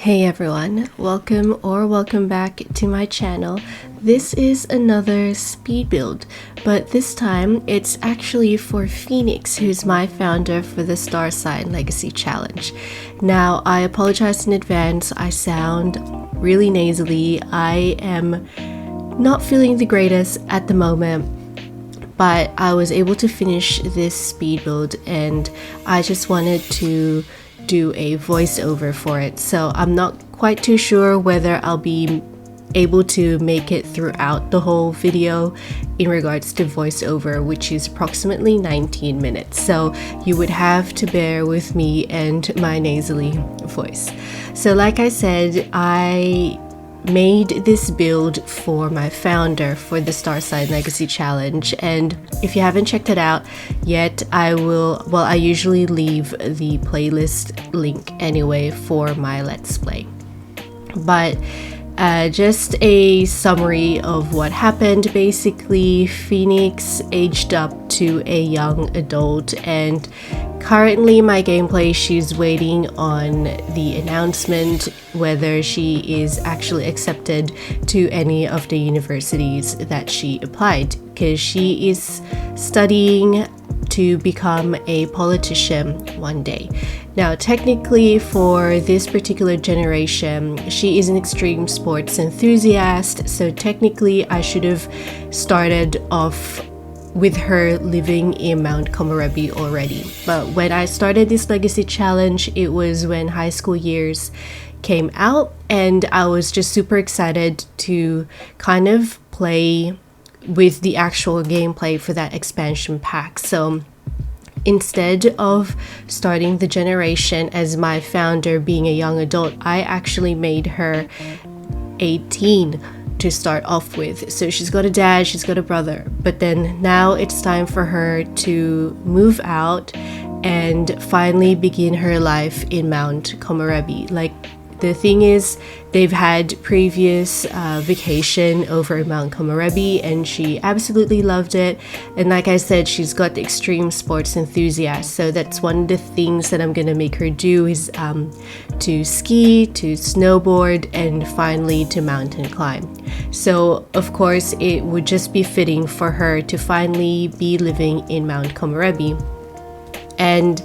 Hey everyone, welcome back to my channel. This is another speed build, but this time it's actually for Phoenix, who's my founder for the Star Sign Legacy Challenge. Now, I apologize in advance, I sound really nasally. I am not feeling the greatest at the moment, but I was able to finish this speed build and I just wanted to do a voiceover for it, so I'm not quite too sure whether I'll be able to make it throughout the whole video in regards to voiceover, which is approximately 19 minutes, so you would have to bear with me and my nasally voice. So like I said, I made this build for my founder for the Star Sign Legacy Challenge, and if you haven't checked it out yet, I usually leave the playlist link anyway for my Let's Play. But just a summary of what happened. Basically, Phoenix aged up to a young adult, and currently my gameplay, she's waiting on the announcement whether she is actually accepted to any of the universities that she applied, because she is studying to become a politician one day. Now, technically for this particular generation, she is an extreme sports enthusiast, so technically I should have started off with her living in Mount Komorebi already. But when I started this legacy challenge, it was when high school years came out, and I was just super excited to kind of play with the actual gameplay for that expansion pack. So instead of starting the generation as my founder being a young adult, I actually made her 18 to start off with. So she's got a dad, she's got a brother, but then now it's time for her to move out and finally begin her life in Mount Komorebi. Like, the thing is, they've had previous vacation over Mount Komorebi and she absolutely loved it. And like I said, she's got the extreme sports enthusiast, so that's one of the things that I'm gonna make her do is to ski, to snowboard, and finally to mountain climb. So of course it would just be fitting for her to finally be living in Mount Komorebi. And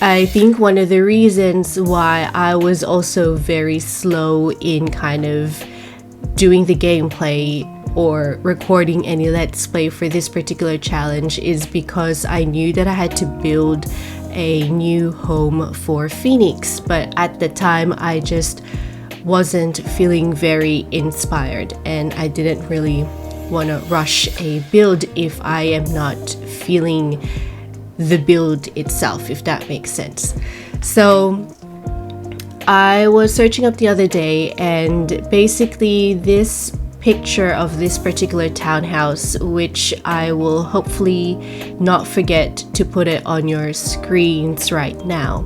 I think one of the reasons why I was also very slow in kind of doing the gameplay or recording any Let's Play for this particular challenge is because I knew that I had to build a new home for Phoenix, but at the time I just wasn't feeling very inspired and I didn't really want to rush a build if I am not feeling the build itself, if that makes sense. So I was searching up the other day, and basically this picture of this particular townhouse, which I will hopefully not forget to put it on your screens right now.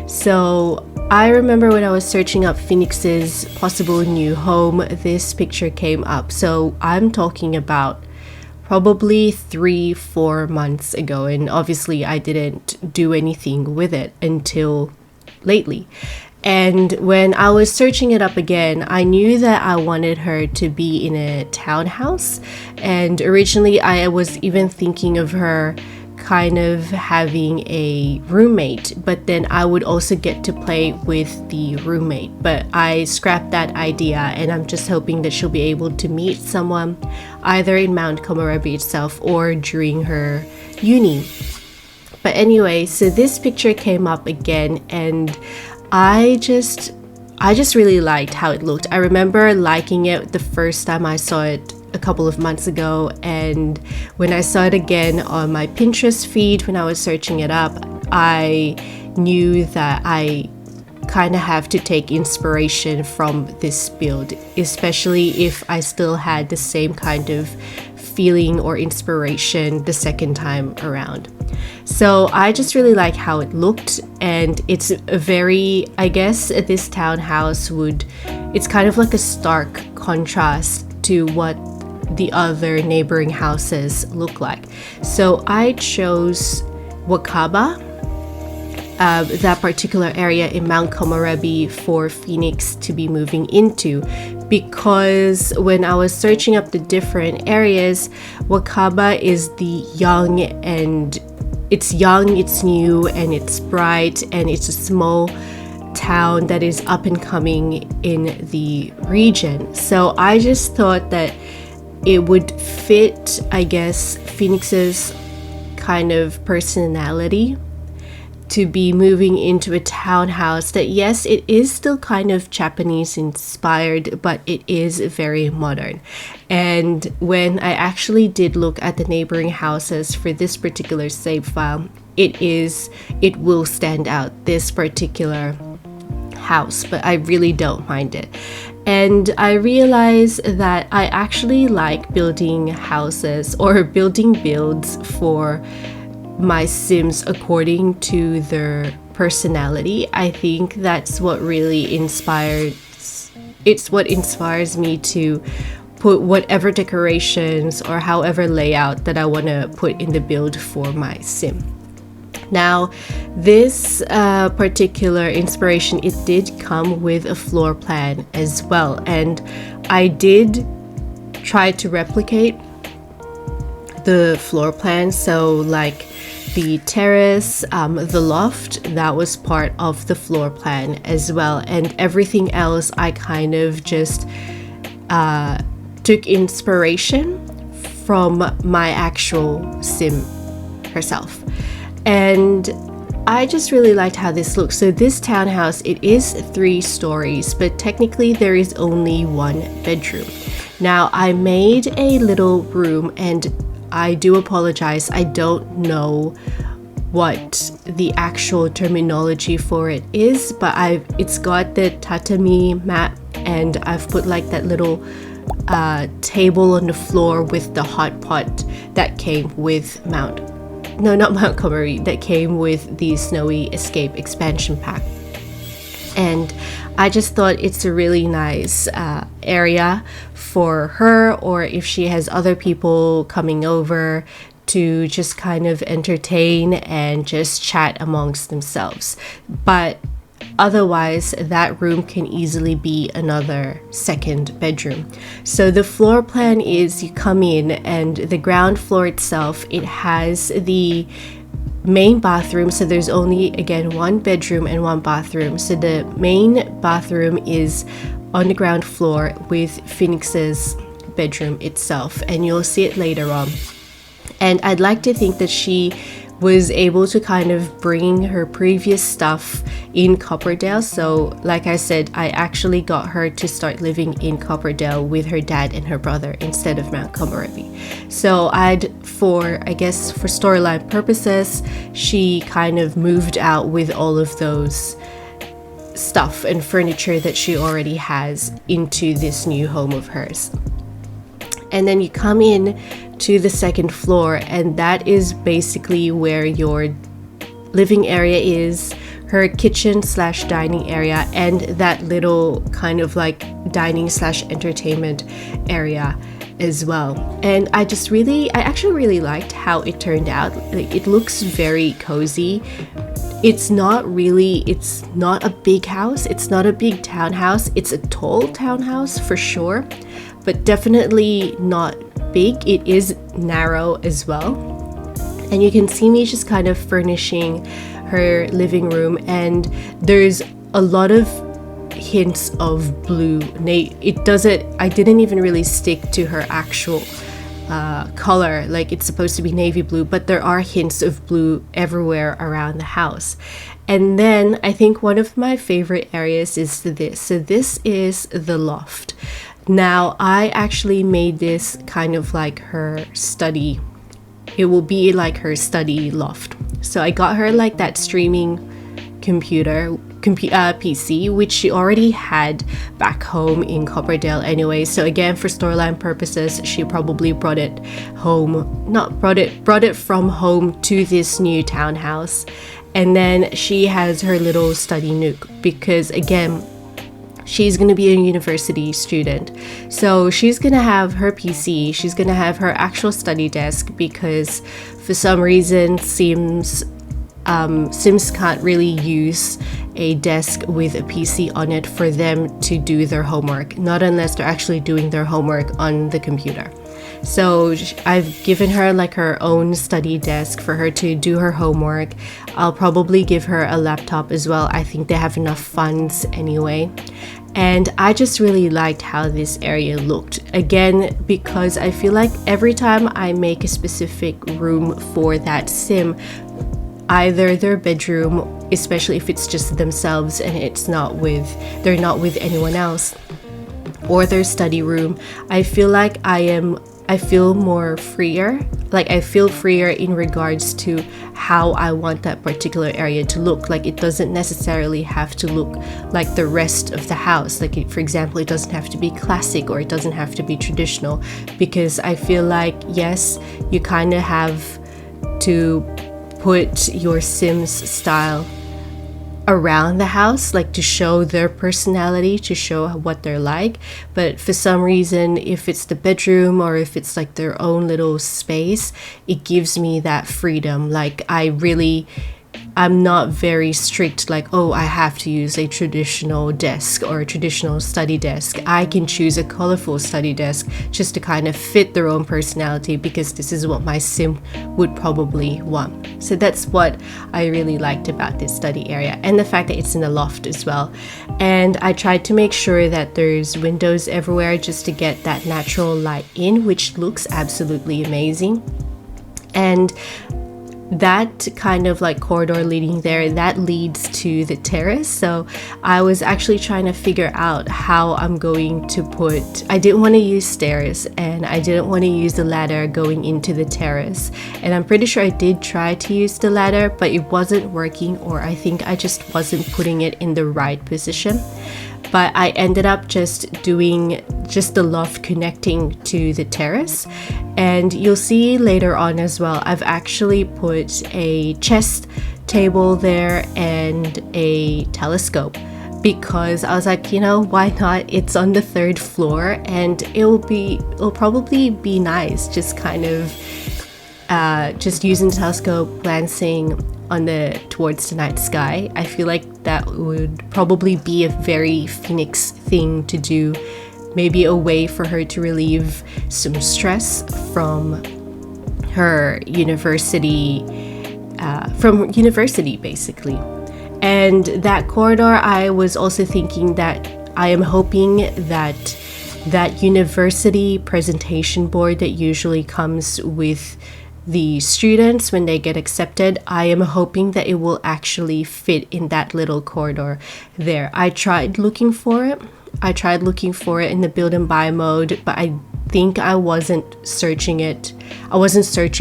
So I remember when I was searching up Phoenix's possible new home, this picture came up. So I'm talking about probably 3-4 months ago, and obviously I didn't do anything with it until lately. And when I was searching it up again, I knew that I wanted her to be in a townhouse, and originally I was even thinking of her kind of having a roommate, but then I would also get to play with the roommate. But I scrapped that idea, and I'm just hoping that she'll be able to meet someone either in Mount Komorebi itself or during her uni. But anyway, so this picture came up again, and I just really liked how it looked. I remember liking it the first time I saw it a couple of months ago, and when I saw it again on my Pinterest feed when I was searching it up, I knew that I kind of have to take inspiration from this build, especially if I still had the same kind of feeling or inspiration the second time around. So I just really like how it looked, and it's a very, I guess this townhouse it's kind of like a stark contrast to what the other neighboring houses look like. So I chose Wakaba that particular area in Mount Komorebi for Phoenix to be moving into, because when I was searching up the different areas, Wakaba is the young, and it's young, it's new, and it's bright, and it's a small town that is up and coming in the region. So I just thought that it would fit, I guess, Phoenix's kind of personality to be moving into a townhouse that, yes, it is still kind of Japanese inspired, but it is very modern. And when I actually did look at the neighboring houses for this particular save file, it will stand out, this particular house, but I really don't mind it. And I realized that I actually like building houses or building builds for my Sims according to their personality. I think that's what really inspires me to put whatever decorations or however layout that I want to put in the build for my Sim. Now, this particular inspiration, it did come with a floor plan as well, and I did try to replicate the floor plan. So like the terrace, the loft, that was part of the floor plan as well, and everything else I kind of just took inspiration from my actual Sim herself. And I just really liked how this looks. So this townhouse, it is 3 stories, but technically there is only 1 bedroom. Now I made a little room, and I do apologize, I don't know what the actual terminology for it is, but it's got the tatami mat, and I've put like that little table on the floor with the hot pot that came with Mount Komorebi, that came with the Snowy Escape expansion pack. And I just thought it's a really nice area for her, or if she has other people coming over, to just kind of entertain and just chat amongst themselves. But otherwise, that room can easily be another 2nd bedroom. So the floor plan is, you come in, and the ground floor itself, it has the main bathroom. So there's only, again, 1 bedroom and 1 bathroom. So the main bathroom is on the ground floor with Phoenix's bedroom itself, and you'll see it later on. And I'd like to think that she was able to kind of bring her previous stuff in Copperdale. So like I said, I actually got her to start living in Copperdale with her dad and her brother instead of Mount Komorebi. So for storyline purposes, she kind of moved out with all of those stuff and furniture that she already has into this new home of hers. And then you come in to the 2nd floor, and that is basically where your living area is, her kitchen / dining area, and that little kind of like dining / entertainment area as well. And I actually really liked how it turned out. Like, it looks very cozy. It's not a big house, it's not a big townhouse. It's a tall townhouse for sure, but definitely not big. It is narrow as well. And you can see me just kind of furnishing her living room, and there's a lot of hints of blue. I didn't even really stick to her actual color, like it's supposed to be navy blue, but there are hints of blue everywhere around the house. And then I think one of my favorite areas is this. So this is the loft. Now I actually made this kind of like her study. It will be like her study loft. So I got her like that streaming PC, which she already had back home in Copperdale anyway. So again, for storyline purposes, she probably brought it from home to this new townhouse. And then she has her little study nook, because again, she's going to be a university student. So she's going to have her PC, she's going to have her actual study desk, because for some reason Sims Sims can't really use a desk with a PC on it for them to do their homework, not unless they're actually doing their homework on the computer. So I've given her like her own study desk for her to do her homework. I'll probably give her a laptop as well. I think they have enough funds anyway. And I just really liked how this area looked. Again, because I feel like every time I make a specific room for that sim, either their bedroom, especially if it's just themselves and they're not with anyone else, or their study room, I feel like I feel more freer. Like I feel freer in regards to how I want that particular area to look. Like it doesn't necessarily have to look like the rest of the house. Like for example, it doesn't have to be classic or it doesn't have to be traditional, because I feel like, yes, you kind of have to put your Sims style around the house, like to show their personality, to show what they're like. But for some reason, if it's the bedroom or if it's like their own little space, it gives me that freedom. Like I'm not very strict, like, oh, I have to use a traditional desk or a traditional study desk. I can choose a colorful study desk just to kind of fit their own personality, because this is what my sim would probably want. So that's what I really liked about this study area, and the fact that it's in a loft as well. And I tried to make sure that there's windows everywhere just to get that natural light in, which looks absolutely amazing. And that kind of like corridor leading there, that leads to the terrace. So I was actually trying to figure out how I'm going to I didn't want to use stairs and I didn't want to use the ladder going into the terrace. And I'm pretty sure I did try to use the ladder, but it wasn't working, or I think I just wasn't putting it in the right position. But I ended up just doing the loft connecting to the terrace. And you'll see later on as well, I've actually put a chest table there and a telescope, because I was like, why not? It's on the 3rd floor and it'll probably be nice just kind of just using the telescope, glancing towards the night sky. I feel like that would probably be a very Phoenix thing to do, maybe a way for her to relieve some stress from her university, basically. And that corridor, I was also thinking that I am hoping that university presentation board that usually comes with the students when they get accepted, I am hoping that it will actually fit in that little corridor there. I tried looking for it in the build and buy mode, but I think I wasn't searching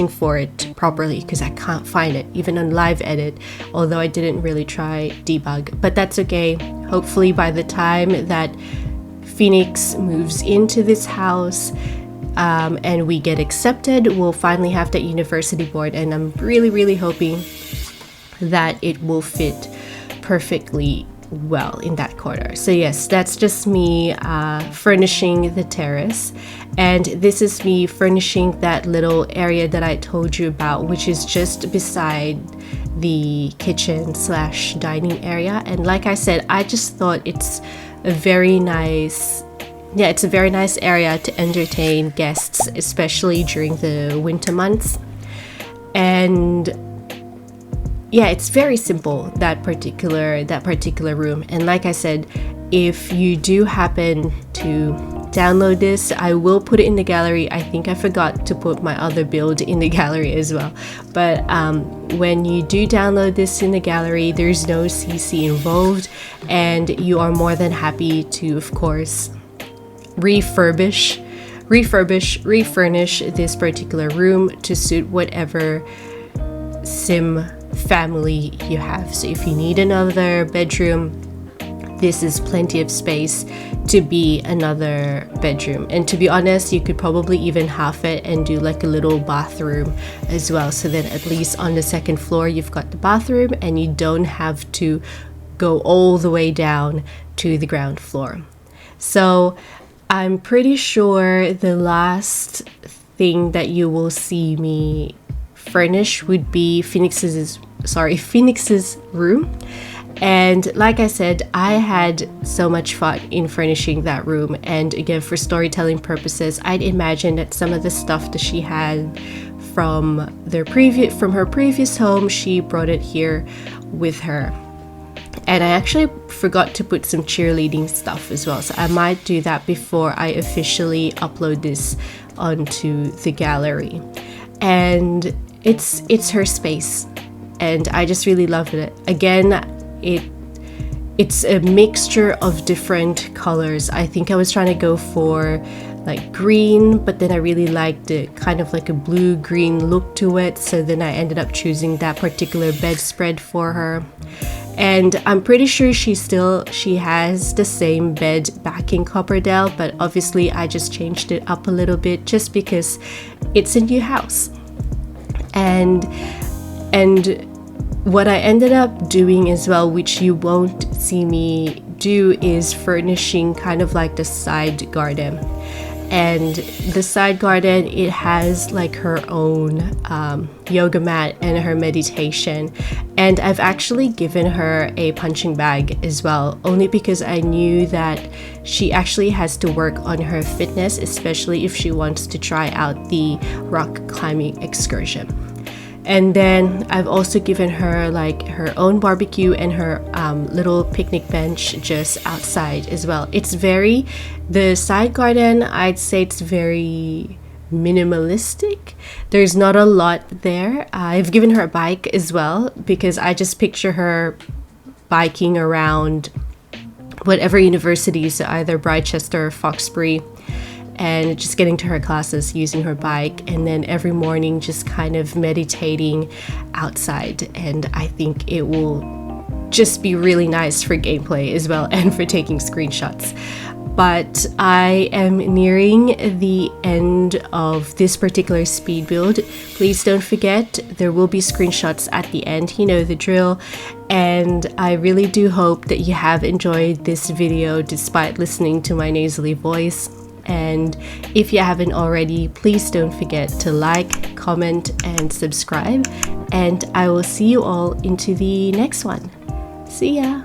for it properly, because I can't find it even on live edit, although I didn't really try debug. But that's okay. Hopefully by the time that Phoenix moves into this house and we get accepted, we'll finally have that university board, and I'm really hoping that it will fit perfectly well in that corner. So yes, that's just me furnishing the terrace, and this is me furnishing that little area that I told you about, which is just beside the kitchen / dining area. And like I said, I just thought it's a very nice area to entertain guests, especially during the winter months. And yeah, it's very simple, that particular room. And like I said, if you do happen to download this, I will put it in the gallery. I think I forgot to put my other build in the gallery as well. But when you do download this in the gallery, there's no CC involved, and you are more than happy to, of course, refurnish this particular room to suit whatever sim family you have. So if you need another bedroom, this is plenty of space to be another bedroom. And to be honest, you could probably even half it and do like a little bathroom as well, so that at least on the 2nd floor you've got the bathroom and you don't have to go all the way down to the ground floor. So I'm pretty sure the last thing that you will see me furnish would be Phoenix's Phoenix's room. And like I said, I had so much fun in furnishing that room. And again, for storytelling purposes, I'd imagine that some of the stuff that she had from her previous home, she brought it here with her. And I actually forgot to put some cheerleading stuff as well, so I might do that before I officially upload this onto the gallery. And it's her space, and I just really loved it. Again, it's a mixture of different colors. I think I was trying to go for like green, but then I really liked the kind of like a blue-green look to it, so then I ended up choosing that particular bedspread for her. And I'm pretty sure she has the same bed back in Copperdale, but obviously I just changed it up a little bit just because it's a new house. And what I ended up doing as well, which you won't see me do, is furnishing kind of like the side garden. And the side garden, it has like her own yoga mat and her meditation. And I've actually given her a punching bag as well, only because I knew that she actually has to work on her fitness, especially if she wants to try out the rock climbing excursion. And then I've also given her like her own barbecue and her little picnic bench just outside as well. The side garden, I'd say it's very minimalistic. There's not a lot there. I've given her a bike as well, because I just picture her biking around whatever university, so either Bridechester or Foxbury, and just getting to her classes using her bike, and then every morning just kind of meditating outside. And I think it will just be really nice for gameplay as well, and for taking screenshots. But I am nearing the end of this particular speed build. Please don't forget, there will be screenshots at the end, you know the drill. And I really do hope that you have enjoyed this video despite listening to my nasally voice. And if you haven't already, please don't forget to like, comment, and subscribe. And I will see you all into the next one. See ya!